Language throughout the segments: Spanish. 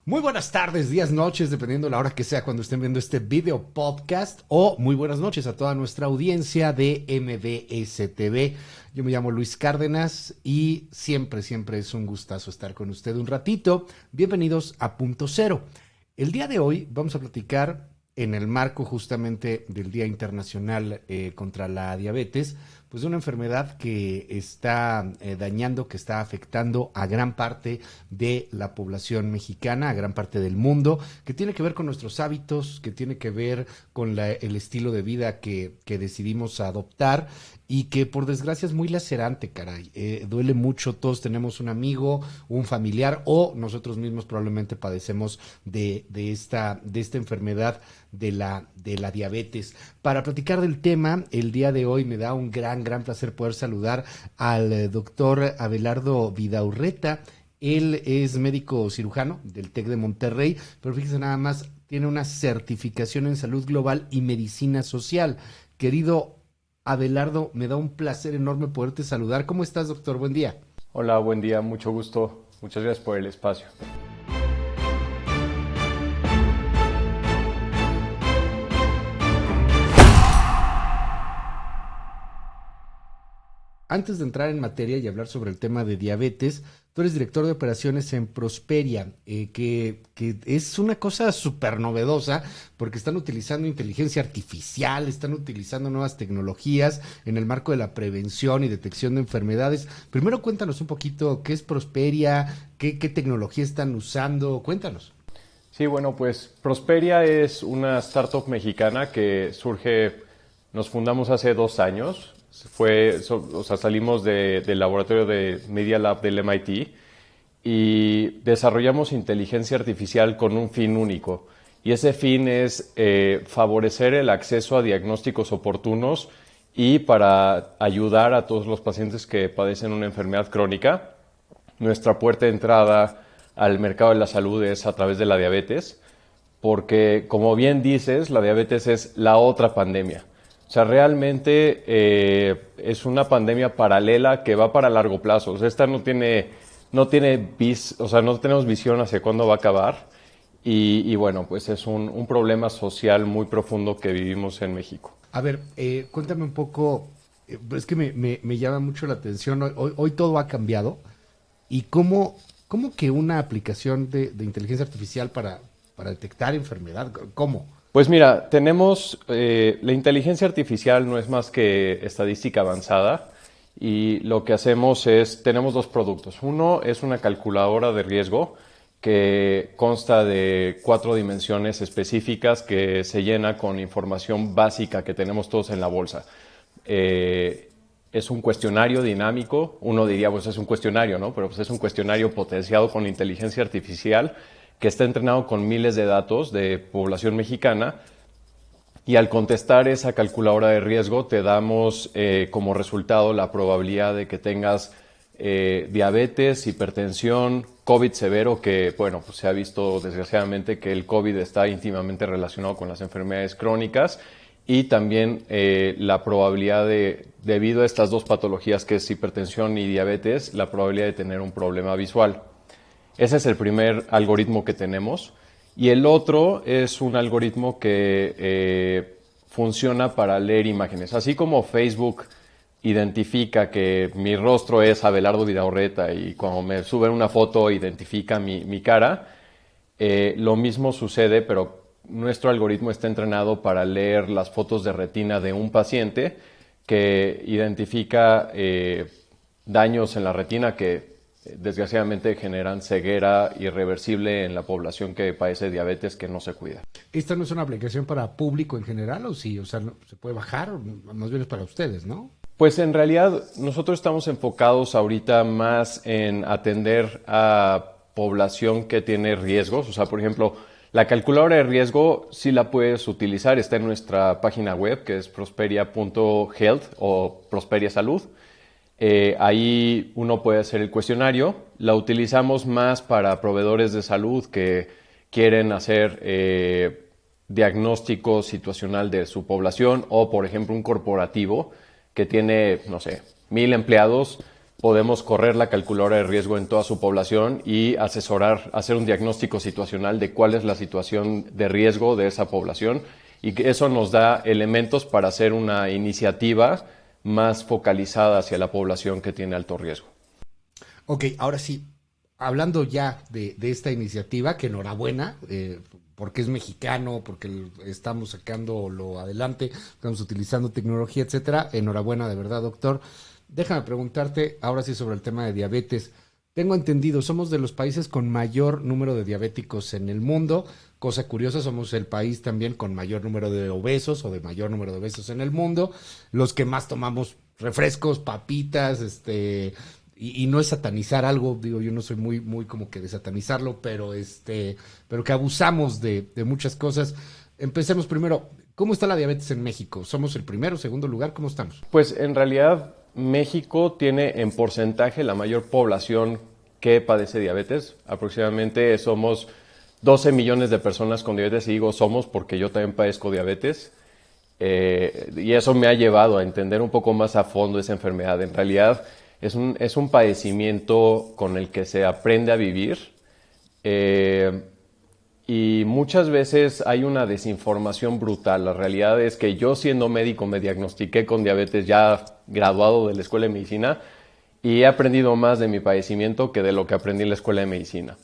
Muy buenas tardes, días, noches, dependiendo de la hora que sea cuando estén viendo este video podcast, o muy buenas noches a toda nuestra audiencia de MBS TV. Yo me llamo Luis Cárdenas y siempre es un gustazo estar con usted un ratito. Bienvenidos a Punto Cero. El día de hoy vamos a platicar en el marco justamente del Día Internacional contra la Diabetes, pues de una enfermedad que está dañando, que está afectando a gran parte de la población mexicana, a gran parte del mundo, que tiene que ver con nuestros hábitos, que tiene que ver con el estilo de vida que decidimos adoptar y que por desgracia es muy lacerante, caray. Duele mucho, todos tenemos un amigo, un familiar o nosotros mismos probablemente padecemos de esta enfermedad de la diabetes. Para platicar del tema, el día de hoy me da un gran placer poder saludar al doctor Abelardo Vidaurreta. Él es médico cirujano del TEC de Monterrey, pero fíjese nada más, tiene una certificación en salud global y medicina social. Querido Abelardo, me da un placer enorme poderte saludar. ¿Cómo estás, doctor? Buen día. Hola, buen día, mucho gusto. Muchas gracias por el espacio. Antes de entrar en materia y hablar sobre el tema de diabetes, tú eres director de operaciones en Prosperia, que es una cosa súper novedosa porque están utilizando inteligencia artificial, están utilizando nuevas tecnologías en el marco de la prevención y detección de enfermedades. Primero cuéntanos un poquito qué es Prosperia, qué tecnología están usando, cuéntanos. Sí, bueno, pues Prosperia es una startup mexicana que nos fundamos hace 2 años. Salimos del laboratorio de Media Lab del MIT y desarrollamos inteligencia artificial con un fin único. Y ese fin es favorecer el acceso a diagnósticos oportunos y para ayudar a todos los pacientes que padecen una enfermedad crónica. Nuestra puerta de entrada al mercado de la salud es a través de la diabetes, porque como bien dices, la diabetes es la otra pandemia. O sea, realmente es una pandemia paralela que va para largo plazo. O sea, esta no tenemos visión hacia cuándo va a acabar. Y bueno, pues es un problema social muy profundo que vivimos en México. A ver, cuéntame un poco, es que me llama mucho la atención, hoy todo ha cambiado. ¿Y cómo que una aplicación de inteligencia artificial para detectar enfermedad? ¿Cómo? Pues mira, la inteligencia artificial no es más que estadística avanzada y lo que tenemos dos productos. Uno es una calculadora de riesgo que consta de 4 dimensiones específicas que se llena con información básica que tenemos todos en la bolsa. Es un cuestionario dinámico, uno diría pues es un cuestionario, ¿no? Pero pues es un cuestionario potenciado con inteligencia artificial que está entrenado con miles de datos de población mexicana y al contestar esa calculadora de riesgo te damos como resultado la probabilidad de que tengas diabetes, hipertensión, COVID severo, que bueno, pues se ha visto desgraciadamente que el COVID está íntimamente relacionado con las enfermedades crónicas y también la probabilidad debido a estas dos patologías que es hipertensión y diabetes, la probabilidad de tener un problema visual. Ese es el primer algoritmo que tenemos. Y el otro es un algoritmo que funciona para leer imágenes. Así como Facebook identifica que mi rostro es Abelardo Vidaurreta y cuando me suben una foto identifica mi cara, lo mismo sucede, pero nuestro algoritmo está entrenado para leer las fotos de retina de un paciente que identifica daños en la retina que desgraciadamente generan ceguera irreversible en la población que padece diabetes que no se cuida. ¿Esta no es una aplicación para público en general o sí? O sea, ¿se puede bajar? Más bien es para ustedes, ¿no? Pues en realidad nosotros estamos enfocados ahorita más en atender a población que tiene riesgos. O sea, por ejemplo, la calculadora de riesgo sí la puedes utilizar, está en nuestra página web que es prosperia.health o Prosperia Salud. Ahí uno puede hacer el cuestionario. La utilizamos más para proveedores de salud que quieren hacer diagnóstico situacional de su población o, por ejemplo, un corporativo que tiene, no sé, 1,000 empleados, podemos correr la calculadora de riesgo en toda su población y asesorar, hacer un diagnóstico situacional de cuál es la situación de riesgo de esa población, y que eso nos da elementos para hacer una iniciativa más focalizada hacia la población que tiene alto riesgo. Ok, ahora sí, hablando ya de esta iniciativa, que enhorabuena, porque es mexicano, porque estamos sacándolo adelante, estamos utilizando tecnología, etcétera. Enhorabuena, de verdad, doctor. Déjame preguntarte ahora sí sobre el tema de diabetes. Tengo entendido, somos de los países con mayor número de diabéticos en el mundo. Cosa curiosa, somos el país también con mayor número de obesos o de mayor número de obesos en el mundo. Los que más tomamos refrescos, papitas, y no es satanizar algo, digo, yo no soy muy como que de satanizarlo, pero pero que abusamos de muchas cosas. Empecemos primero, ¿cómo está la diabetes en México? ¿Somos el primero, segundo lugar? ¿Cómo estamos? Pues en realidad México tiene en porcentaje la mayor población que padece diabetes. Aproximadamente somos 12 millones de personas con diabetes, y digo somos porque yo también padezco diabetes. Y eso me ha llevado a entender un poco más a fondo esa enfermedad. En realidad es un padecimiento con el que se aprende a vivir. Y muchas veces hay una desinformación brutal. La realidad es que yo, siendo médico, me diagnostiqué con diabetes ya graduado de la Escuela de Medicina, y he aprendido más de mi padecimiento que de lo que aprendí en la Escuela de Medicina.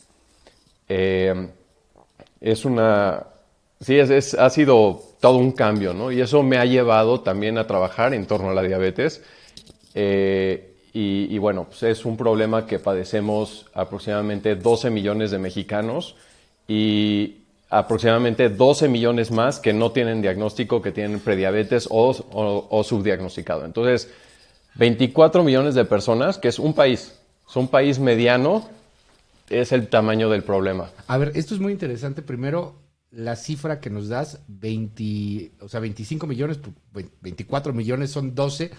Ha sido todo un cambio, ¿no? Y eso me ha llevado también a trabajar en torno a la diabetes. Y bueno, pues es un problema que padecemos aproximadamente 12 millones de mexicanos, y aproximadamente 12 millones más que no tienen diagnóstico, que tienen prediabetes o subdiagnosticado. Entonces, 24 millones de personas, que es un país mediano, es el tamaño del problema. A ver, esto es muy interesante. Primero, la cifra que nos das, 25 millones, 24 millones son 12.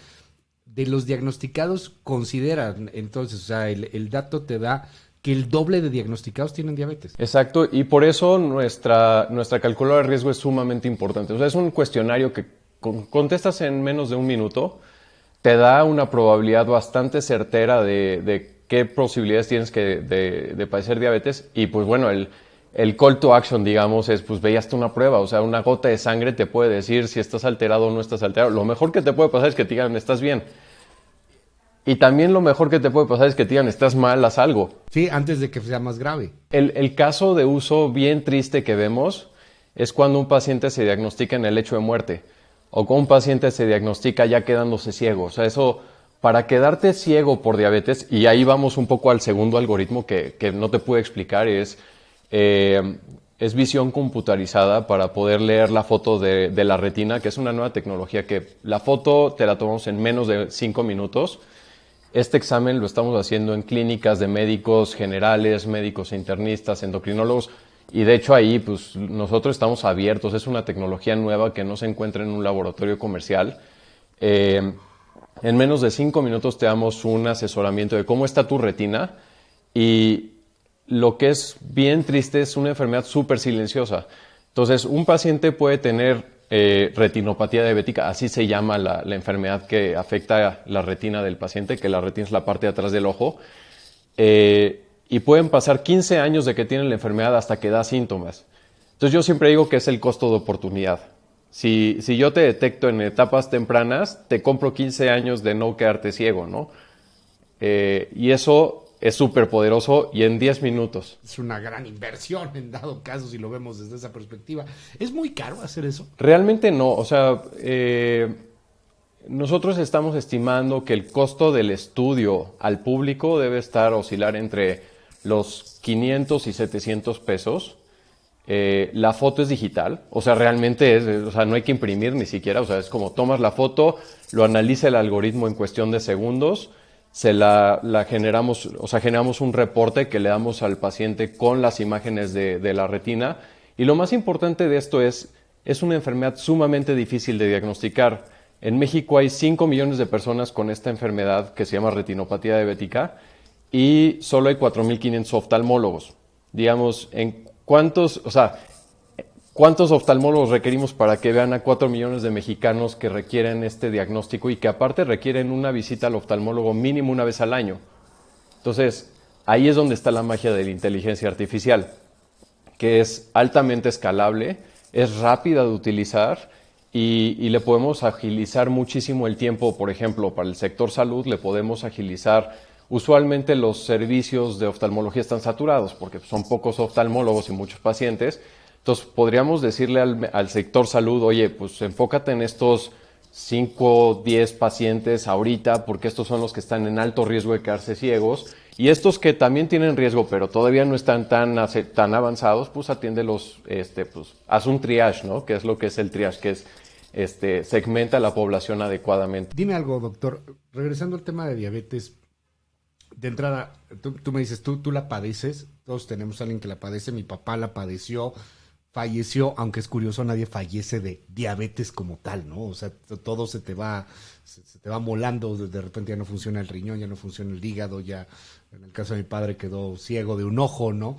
De los diagnosticados consideran, entonces, o sea, el dato te da que el doble de diagnosticados tienen diabetes. Exacto, y por eso nuestra calculadora de riesgo es sumamente importante. O sea, es un cuestionario que contestas en menos de un minuto, te da una probabilidad bastante certera de qué posibilidades tienes de padecer diabetes. Y pues bueno, el call to action, digamos, es pues ve y hazte una prueba. O sea, una gota de sangre te puede decir si estás alterado o no estás alterado. Lo mejor que te puede pasar es que te digan estás bien. Y también lo mejor que te puede pasar es que te digan estás mal, haz algo. Sí, antes de que sea más grave. El caso de uso bien triste que vemos es cuando un paciente se diagnostica en el lecho de muerte, o cuando un paciente se diagnostica ya quedándose ciego. O sea, eso, para quedarte ciego por diabetes, y ahí vamos un poco al segundo algoritmo que no te pude explicar, es visión computarizada para poder leer la foto de la retina, que es una nueva tecnología que la foto te la tomamos en menos de 5 minutos. Este examen lo estamos haciendo en clínicas de médicos generales, médicos internistas, endocrinólogos, y de hecho ahí pues nosotros estamos abiertos. Es una tecnología nueva que no se encuentra en un laboratorio comercial. En menos de 5 minutos te damos un asesoramiento de cómo está tu retina, y lo que es bien triste es una enfermedad súper silenciosa. Entonces un paciente puede tener retinopatía diabética, así se llama la enfermedad que afecta la retina del paciente, que la retina es la parte de atrás del ojo, y pueden pasar 15 años de que tienen la enfermedad hasta que da síntomas. Entonces yo siempre digo que es el costo de oportunidad. Si yo te detecto en etapas tempranas, te compro 15 años de no quedarte ciego, ¿no? Y eso es súper poderoso, y en 10 minutos. Es una gran inversión en dado caso si lo vemos desde esa perspectiva. ¿Es muy caro hacer eso? Realmente no. O sea, nosotros estamos estimando que el costo del estudio al público debe oscilar entre los 500 y 700 pesos. La foto es digital, o sea, realmente no hay que imprimir ni siquiera. O sea, es como tomas la foto, lo analiza el algoritmo en cuestión de segundos, generamos un reporte que le damos al paciente con las imágenes de la retina. Y lo más importante de esto es una enfermedad sumamente difícil de diagnosticar. En México hay 5 millones de personas con esta enfermedad que se llama retinopatía diabética, y solo hay 4.500 oftalmólogos. Digamos, ¿en cuántos? O sea, ¿Cuántos oftalmólogos requerimos para que vean a 4 millones de mexicanos que requieren este diagnóstico y que aparte requieren una visita al oftalmólogo mínimo una vez al año? Entonces, ahí es donde está la magia de la inteligencia artificial, que es altamente escalable, es rápida de utilizar y le podemos agilizar muchísimo el tiempo. Por ejemplo, para el sector salud le podemos agilizar. Usualmente los servicios de oftalmología están saturados porque son pocos oftalmólogos y muchos pacientes. Entonces, podríamos decirle al sector salud, oye, pues enfócate en estos 5, 10 pacientes ahorita, porque estos son los que están en alto riesgo de quedarse ciegos. Y estos que también tienen riesgo, pero todavía no están tan avanzados, pues atiéndelos, pues haz un triage, ¿no? Que es lo que es el triage, que es segmenta la población adecuadamente. Dime algo, doctor. Regresando al tema de diabetes, de entrada, tú me dices, tú la padeces, todos tenemos a alguien que la padece, mi papá la padeció, falleció, aunque es curioso, nadie fallece de diabetes como tal, ¿no? O sea, todo se te va molando, de repente ya no funciona el riñón, ya no funciona el hígado, ya, en el caso de mi padre quedó ciego de un ojo, ¿no?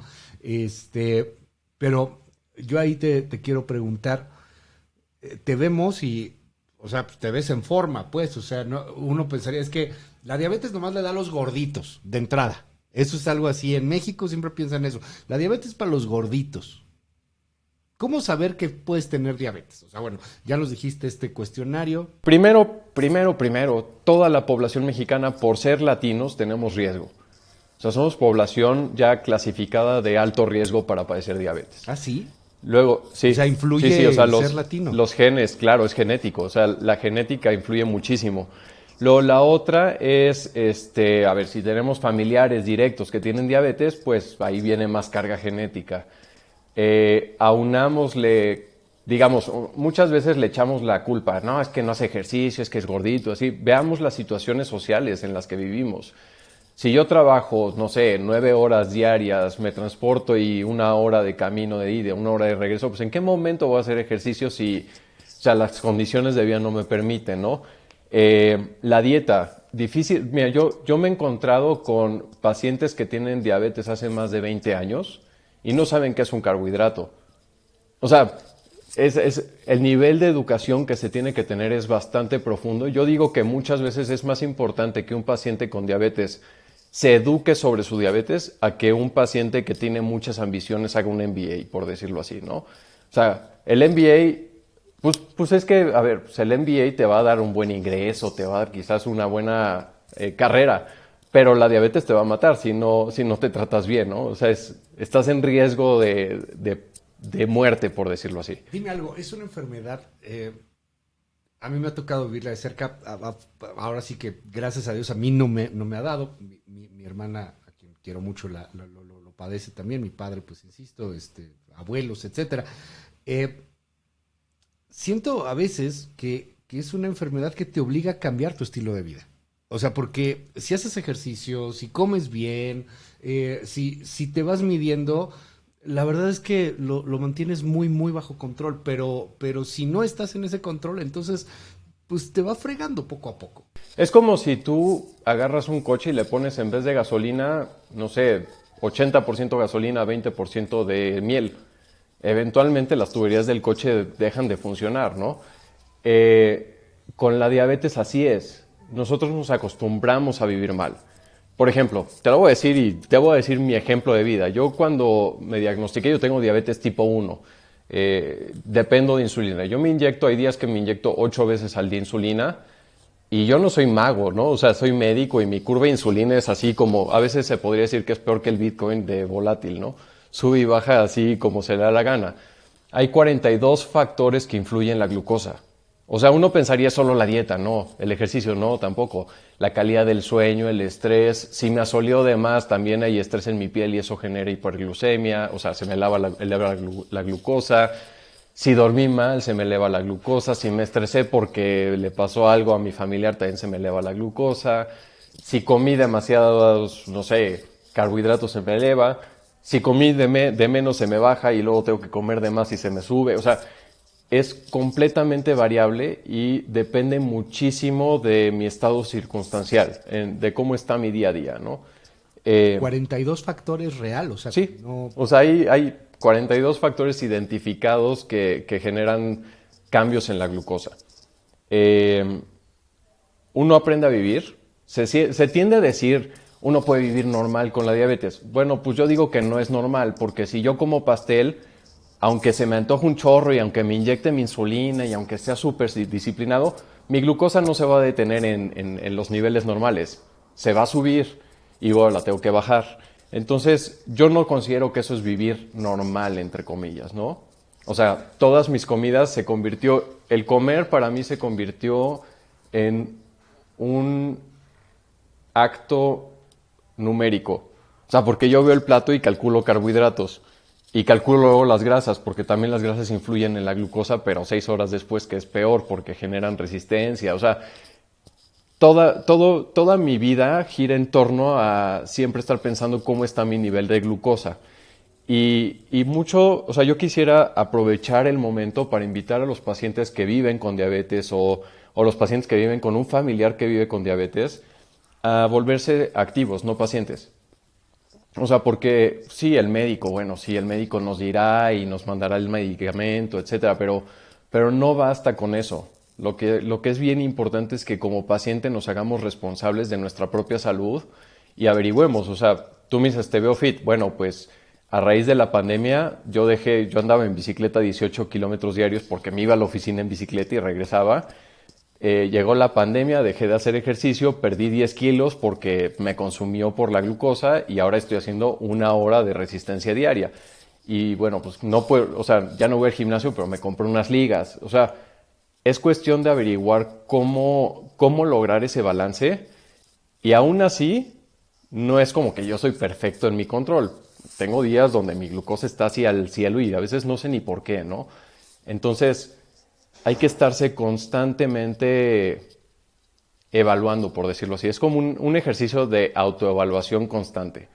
Pero yo ahí te quiero preguntar, te vemos y, o sea, te ves en forma, pues, o sea, no, uno pensaría, es que la diabetes nomás le da a los gorditos, de entrada. Eso es algo así, en México siempre piensan eso, la diabetes es para los gorditos. ¿Cómo saber que puedes tener diabetes? O sea, bueno, ya nos dijiste este cuestionario. Primero, toda la población mexicana, por ser latinos, tenemos riesgo. O sea, somos población ya clasificada de alto riesgo para padecer diabetes. ¿Ah, sí? Luego, sí. O sea, influye sí, o sea, ser latino. Los genes, claro, es genético. O sea, la genética influye muchísimo. Luego, la otra es, a ver, si tenemos familiares directos que tienen diabetes, pues ahí viene más carga genética. Aunámosle, digamos, muchas veces le echamos la culpa, no, es que no hace ejercicio, es que es gordito, así. Veamos las situaciones sociales en las que vivimos. Si yo trabajo, no sé, 9 horas diarias, me transporto y 1 hora de camino de ida, 1 hora de regreso, pues ¿en qué momento voy a hacer ejercicio si, o sea, las condiciones de vida no me permiten, ¿no? La dieta, difícil. Mira, yo me he encontrado con pacientes que tienen diabetes hace más de 20 años y no saben qué es un carbohidrato. O sea, el nivel de educación que se tiene que tener es bastante profundo. Yo digo que muchas veces es más importante que un paciente con diabetes se eduque sobre su diabetes a que un paciente que tiene muchas ambiciones haga un MBA, por decirlo así, ¿no? O sea, el MBA, pues es que, a ver, pues el MBA te va a dar un buen ingreso, te va a dar quizás una buena carrera, pero la diabetes te va a matar si no te tratas bien, ¿no? O sea, estás en riesgo de muerte, por decirlo así. Dime algo, es una enfermedad, a mí me ha tocado vivirla de cerca, ahora sí que gracias a Dios a mí no me ha dado, mi hermana, a quien quiero mucho, lo padece también, mi padre, pues insisto, abuelos, etcétera. Siento a veces que es una enfermedad que te obliga a cambiar tu estilo de vida. O sea, porque si haces ejercicio, si comes bien, si te vas midiendo, la verdad es que lo mantienes muy, muy bajo control, pero si no estás en ese control, entonces pues te va fregando poco a poco. Es como si tú agarras un coche y le pones en vez de gasolina, no sé, 80% gasolina, 20% de miel. Eventualmente las tuberías del coche dejan de funcionar, ¿no? Con la diabetes así es. Nosotros nos acostumbramos a vivir mal. Por ejemplo, te lo voy a decir y te voy a decir mi ejemplo de vida. Yo cuando me diagnostiqué, yo tengo diabetes tipo 1. Dependo de insulina. Yo me inyecto, hay días que me inyecto 8 veces al día insulina y yo no soy mago, ¿no? O sea, soy médico y mi curva de insulina es así como, a veces se podría decir que es peor que el Bitcoin de volátil, ¿no? Sube y baja así como se le da la gana. Hay 42 factores que influyen en la glucosa. O sea, uno pensaría solo la dieta, no, el ejercicio no, tampoco. La calidad del sueño, el estrés, si me asoleó de más, también hay estrés en mi piel y eso genera hiperglucemia, o sea, se me eleva la glucosa. Si dormí mal, se me eleva la glucosa. Si me estresé porque le pasó algo a mi familiar, también se me eleva la glucosa. Si comí demasiados, no sé, carbohidratos, se me eleva. Si comí de menos, se me baja y luego tengo que comer de más y se me sube. O sea, es completamente variable y depende muchísimo de mi estado circunstancial, de cómo está mi día a día, ¿no? 42 factores real, o sea, Sí, no... o sea, hay 42 factores identificados que generan cambios en la glucosa. Uno aprende a vivir. Se tiende a decir, uno puede vivir normal con la diabetes. Bueno, pues yo digo que no es normal, porque si yo como pastel, aunque se me antoje un chorro y aunque me inyecte mi insulina y aunque sea súper disciplinado, mi glucosa no se va a detener en los niveles normales. Se va a subir y bueno, la tengo que bajar. Entonces, yo no considero que eso es vivir normal, entre comillas, ¿no? O sea, todas mis comidas el comer para mí se convirtió en un acto numérico. O sea, porque yo veo el plato y calculo carbohidratos. Y calculo luego las grasas, porque también las grasas influyen en la glucosa, pero 6 horas después, que es peor, porque generan resistencia. O sea, toda mi vida gira en torno a siempre estar pensando cómo está mi nivel de glucosa. Y mucho, o sea, yo quisiera aprovechar el momento para invitar a los pacientes que viven con diabetes o los pacientes que viven con un familiar que vive con diabetes a volverse activos, no pacientes. O sea, porque sí, el médico nos dirá y nos mandará el medicamento, etcétera, pero no basta con eso. Lo que es bien importante es que como paciente nos hagamos responsables de nuestra propia salud y averigüemos. O sea, tú me dices, te veo fit. Bueno, pues a raíz de la pandemia yo andaba en bicicleta 18 kilómetros diarios porque me iba a la oficina en bicicleta y regresaba. Llegó la pandemia, dejé de hacer ejercicio, perdí 10 kilos porque me consumió por la glucosa y ahora estoy haciendo 1 hora de resistencia diaria. Y bueno, pues no puedo, o sea, ya no voy al gimnasio, pero me compré unas ligas. O sea, es cuestión de averiguar cómo lograr ese balance y aún así no es como que yo soy perfecto en mi control. Tengo días donde mi glucosa está hacia el cielo y a veces no sé ni por qué, ¿no? Entonces, hay que estarse constantemente evaluando, por decirlo así. Es como un ejercicio de autoevaluación constante.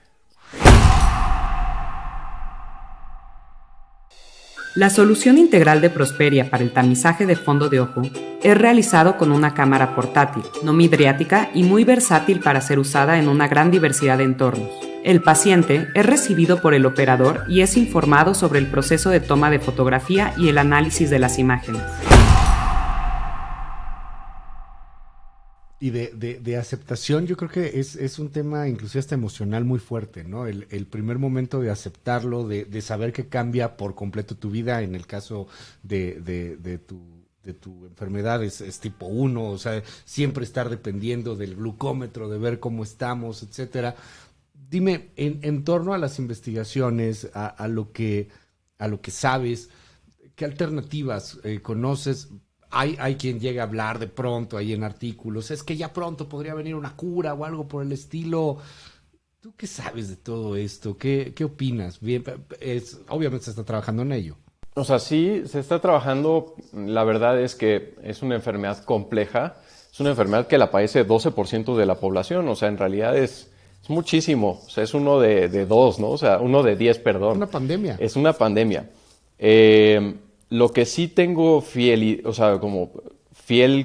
La solución integral de Prosperia para el tamizaje de fondo de ojo es realizado con una cámara portátil, no midriática y muy versátil para ser usada en una gran diversidad de entornos. El paciente es recibido por el operador y es informado sobre el proceso de toma de fotografía y el análisis de las imágenes. Y de aceptación, yo creo que es un tema inclusive hasta emocional muy fuerte, ¿no? El primer momento de aceptarlo, de saber que cambia por completo tu vida, en el caso de tu enfermedad es tipo 1, o sea, siempre estar dependiendo del glucómetro, de ver cómo estamos, etcétera. Dime, en torno a las investigaciones, a lo que sabes, ¿qué alternativas conoces? Hay quien llega a hablar de pronto ahí en artículos, es que ya pronto podría venir una cura o algo por el estilo. ¿Tú qué sabes de todo esto? ¿Qué opinas? Bien, obviamente se está trabajando en ello. O sea, sí, se está trabajando. La verdad es que es una enfermedad compleja. Es una enfermedad que la padece 12% de la población. O sea, en realidad es muchísimo. O sea, es uno de 2, ¿no? O sea, uno de 10, perdón. Una pandemia. Es una pandemia. Lo que sí tengo fiel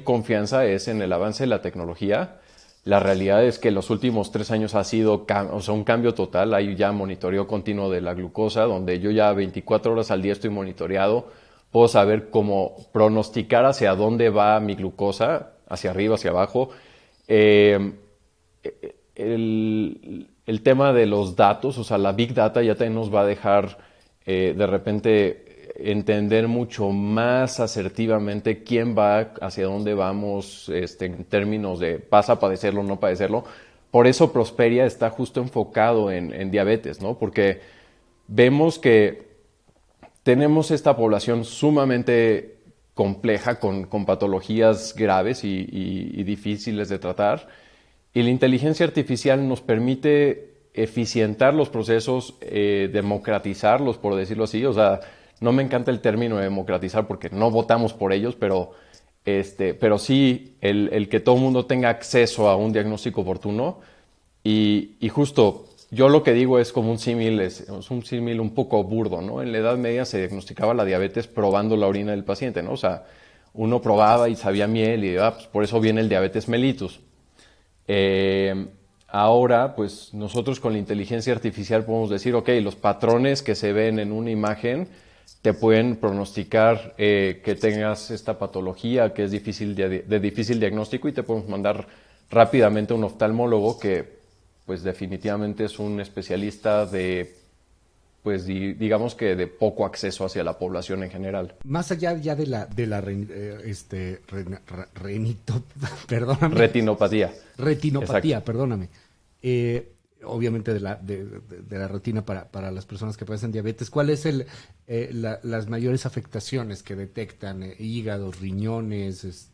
confianza es en el avance de la tecnología. La realidad es que los últimos 3 años ha sido un cambio total. Hay ya monitoreo continuo de la glucosa, donde yo ya 24 horas al día estoy monitoreado. Puedo saber cómo pronosticar hacia dónde va mi glucosa, hacia arriba, hacia abajo. El tema de los datos, o sea, la Big Data ya también nos va a dejar de repente entender mucho más asertivamente quién va, hacia dónde vamos, en términos de vas a padecerlo o no padecerlo. Por eso Prosperia está justo enfocado en diabetes, ¿no? Porque vemos que tenemos esta población sumamente compleja, con patologías graves y difíciles de tratar, y la inteligencia artificial nos permite eficientar los procesos, democratizarlos, por decirlo así. O sea, no me encanta el término de democratizar porque no votamos por ellos, pero sí el que todo el mundo tenga acceso a un diagnóstico oportuno. Y justo yo lo que digo es como un símil, es un símil un poco burdo, ¿no? En la Edad Media se diagnosticaba la diabetes probando la orina del paciente, ¿no? O sea, uno probaba y sabía miel y pues por eso viene el diabetes mellitus. ahora, pues nosotros con la inteligencia artificial podemos decir, ok, los patrones que se ven en una imagen te pueden pronosticar que tengas esta patología que es difícil de difícil diagnóstico, y te podemos mandar rápidamente a un oftalmólogo que pues definitivamente es un especialista de, pues digamos que de poco acceso hacia la población en general. Más allá ya de la perdóname. Retinopatía. Retinopatía, Exacto. perdóname. Obviamente de la retina para las personas que padecen diabetes. ¿Cuál es las mayores afectaciones que detectan? Hígado, riñones,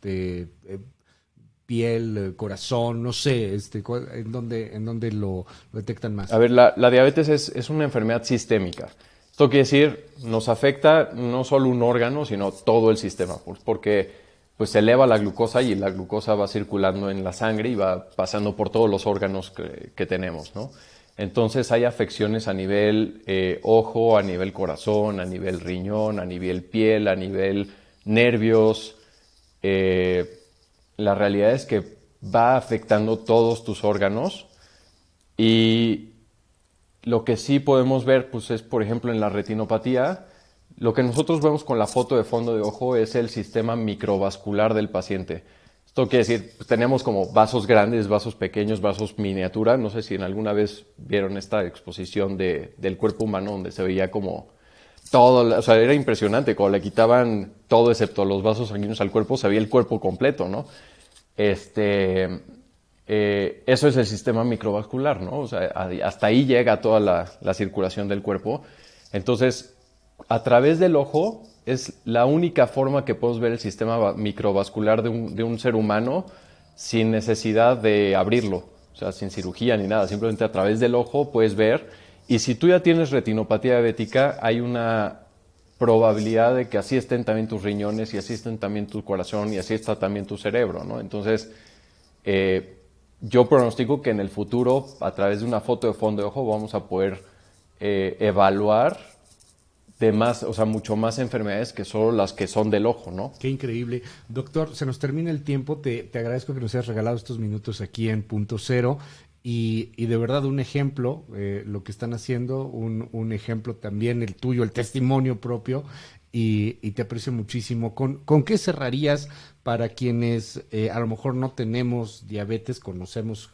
piel, corazón, no sé, ¿en dónde lo detectan más? A ver, la diabetes es una enfermedad sistémica. Esto quiere decir, nos afecta no solo un órgano, sino todo el sistema, porque pues se eleva la glucosa y la glucosa va circulando en la sangre y va pasando por todos los órganos que tenemos, ¿no? Entonces hay afecciones a nivel ojo, a nivel corazón, a nivel riñón, a nivel piel, a nivel nervios. La realidad es que va afectando todos tus órganos, y lo que sí podemos ver pues es, por ejemplo, en la retinopatía, lo que nosotros vemos con la foto de fondo de ojo es el sistema microvascular del paciente. Esto quiere decir, pues, tenemos como vasos grandes, vasos pequeños, vasos miniatura. No sé si en alguna vez vieron esta exposición del cuerpo humano donde se veía como todo, o sea, era impresionante. Cuando le quitaban todo excepto los vasos sanguíneos al cuerpo, se veía el cuerpo completo, ¿no? Eso es el sistema microvascular, ¿no? O sea, hasta ahí llega toda la circulación del cuerpo. Entonces, a través del ojo es la única forma que podemos ver el sistema microvascular de un ser humano sin necesidad de abrirlo, o sea, sin cirugía ni nada. Simplemente a través del ojo puedes ver. Y si tú ya tienes retinopatía diabética, hay una probabilidad de que así estén también tus riñones, y así estén también tu corazón, y así está también tu cerebro, ¿no? Entonces, yo pronostico que en el futuro, a través de una foto de fondo de ojo, vamos a poder evaluar de más, o sea, mucho más enfermedades que solo las que son del ojo, ¿no? Qué increíble. Doctor, se nos termina el tiempo. Te agradezco que nos hayas regalado estos minutos aquí en Punto Cero. Y de verdad un ejemplo, lo que están haciendo, un ejemplo también el tuyo, el testimonio propio, y te aprecio muchísimo. ¿Con qué cerrarías para quienes a lo mejor no tenemos diabetes, conocemos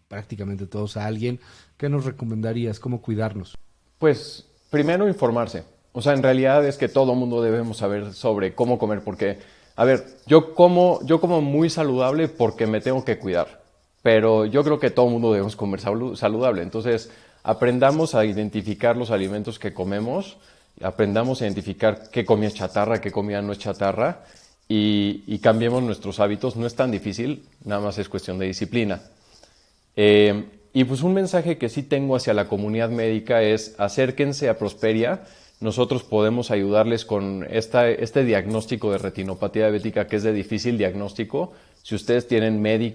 prácticamente todos a alguien? ¿Qué nos recomendarías? ¿Cómo cuidarnos? Pues primero informarse. O sea, en realidad es que todo mundo debemos saber sobre cómo comer, porque, a ver, yo como muy saludable porque me tengo que cuidar. Pero yo creo que todo el mundo debemos comer saludable. Entonces, aprendamos a identificar los alimentos que comemos, aprendamos a identificar qué comida es chatarra, qué comida no es chatarra, y cambiemos nuestros hábitos. No es tan difícil, nada más es cuestión de disciplina. Y pues un mensaje que sí tengo hacia la comunidad médica es: acérquense a Prosperia. Nosotros podemos ayudarles con este diagnóstico de retinopatía diabética que es de difícil diagnóstico. Si ustedes tienen si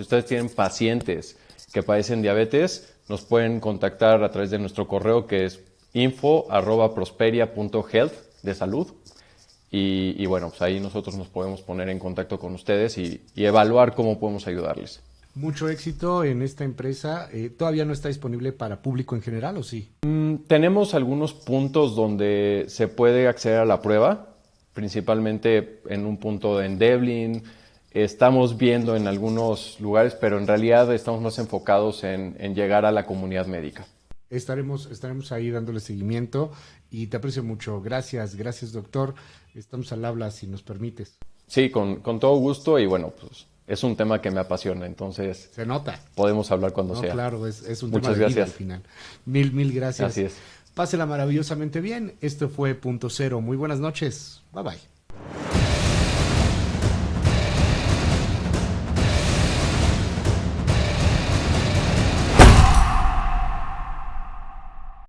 ustedes tienen pacientes que padecen diabetes, nos pueden contactar a través de nuestro correo, que es info@prosperia.health, de salud. Y bueno, pues ahí nosotros nos podemos poner en contacto con ustedes y evaluar cómo podemos ayudarles. Mucho éxito en esta empresa. ¿Todavía no está disponible para público en general o sí? Tenemos algunos puntos donde se puede acceder a la prueba, principalmente en un punto en Devlin. Estamos viendo en algunos lugares, pero en realidad estamos más enfocados en llegar a la comunidad médica. Estaremos ahí dándole seguimiento y te aprecio mucho. Gracias, doctor. Estamos al habla, si nos permites. Sí, con todo gusto, y bueno, pues es un tema que me apasiona, entonces se nota. Podemos hablar cuando sea. Claro, es un Muchas tema de vida gracias. al final. Mil gracias. Así es. Pásela maravillosamente bien. Esto fue Punto Cero. Muy buenas noches. Bye bye.